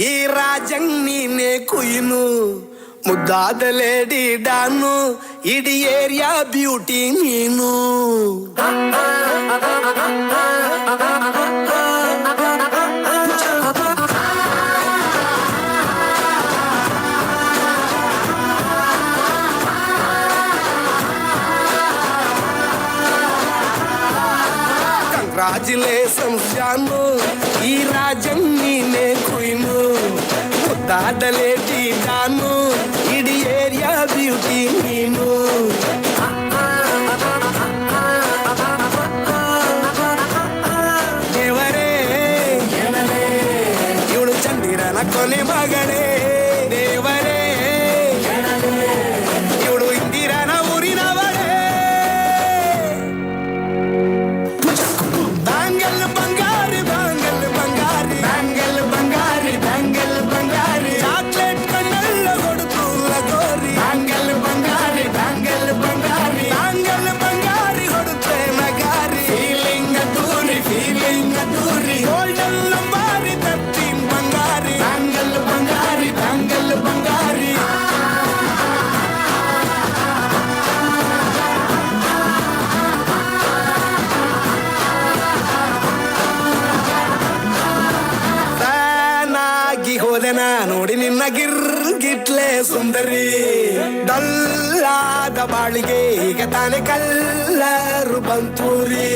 ಈ ರಾಜಂಗ್ ನೀನೆ ಕುಯ್ನು ಮುದ್ದಾದ ಲೇಡಿ ಡಾನು ಇಡೀ ಏರಿಯಾ ಬ್ಯೂಟಿ ನೀನು ಕಂಗ್ರಾಚುಲೇಷನ್ಸ್ ಜಾನು ಈ ರಾಜಂಗ್ ನೀನೆ ಕುಯ್ನು ಮುದ್ದಾದ ಲೇಡಿ ಡಾನು ಇಡೀ ಏರಿಯಾ ಬ್ಯೂಟಿ ನೀನು ದೇವರೇ ಇವಳು ಚಂದಿರನ ಕೊನೆ ಮಗಳೇ ದೇವರೇ ಇವಳು ಇಂದಿರನ ಊರಿನವಳೇ ಬ್ಯಾಂಗಲ್ ಬಂಗಾರಿ ಬ್ಯಾಂಗಲ್ ಬಂಗಾರಿ ಬ್ಯಾಂಗಲ್ ಬಂಗಾರಿ ಬ್ಯಾಂಗಲ್ ಬಂಗಾರಿ ಚಾಕ್ಲೇಟ್ ಕಣ್ಣೆಲ್ಲ ಕೊಡುತ್ತು ಲಗೋರಿ ಬ್ಯಾಂಗಲ್ ಬಂಗಾರಿ ಬ್ಯಾಂಗಲ್ ಬಂಗಾರಿ ಬ್ಯಾಂಗಲ್ ಬಂಗಾರಿ ಹೊಡುತ್ತೆ ನಗಾರಿ ಫೀಲಿಂಗ್ ಅದ್ದೂರಿ ಗೋಲ್ಡನ್ ಲಂಬಾರಿ ತರ್ತೀನ್ ಬಂಗಾರಿ ಬ್ಯಾಂಗಲ್ ಬಂಗಾರಿ ಬ್ಯಾಂಗಲ್ ಬಂಗಾರಿ ತಾನಾಗಿ ಹೋದೆನ ನೋಡಿ ನಿನ್ನ ಗಿರ್ಗಿಟ್ಲೆ ಸುಂದರಿ ಡಲ್ಲಾದ ಬಾಳಿಗೆ ಈಗ ತಾನೆ ಕಲ್ಲರು ಬಂತೂರಿ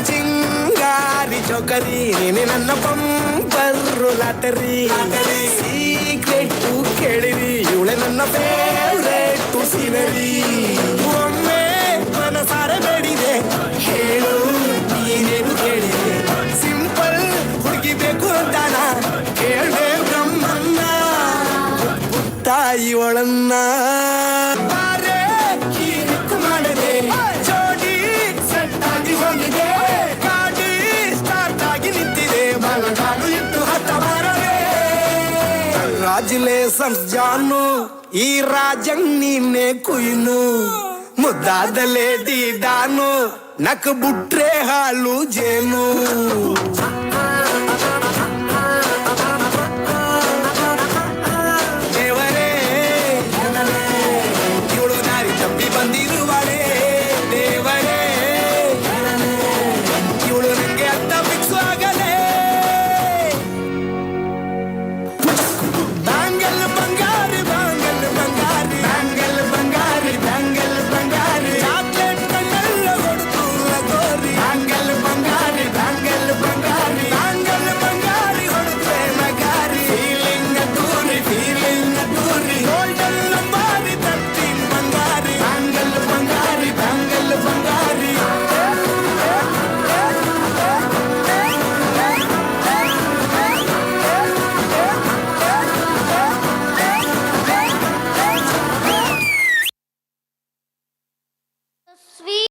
ಚಿಂಗಾರಿ ಚೌಕರಿ ನೀನೆ ನನ್ನ ಪಂಪರು ಲಾಟರಿ ಸೀಕ್ರೆಟ್ ಕೇಳಿರಿ ಇವಳೆ ನನ್ನ ಫೇವ್ರೇಟ್ ಸೀನರಿ ಒಮ್ಮೆ ಮನಸಾರೆ ಬೇಡಿದೆ ಹೇಳು ನೀನೇನು ಕೇಳಿದೆ ಸಿಂಪಲ್ ಹುಡುಗಿ ಬೇಕು ಅಂತಾನ ಕೇಳ್ದೆ ಬ್ರಹ್ಮನ್ನ ತಾಯಿ ಒಳನ್ನ ಬಾರೆ ಹೀರಿಕ್ಕು ಮಾಡದೆ ಜೋಡಿ ಸೆಟ್ ಆಗಿ ಹೋಗಿದೆ ಗಾಡಿ ಸ್ಟಾರ್ಟ್ ಆಗಿ ನಿಂತಿದೆ ಬಲಗಾಲು ಇಟ್ಟು ಹತ್ತ ಬಾರದೆ ಕಂಗ್ರಾಚುಲೇಷನ್ಸ್ ಜಾನು ಈ ರಾಜಂಗ್ ನೀನೆ ಕುಯ್ನು ಮುದ್ದಾದ ಲೇಡಿ ಡಾನು ನಕ್ ಬುಟ್ರೆ ಹಾಲು ಜೇನು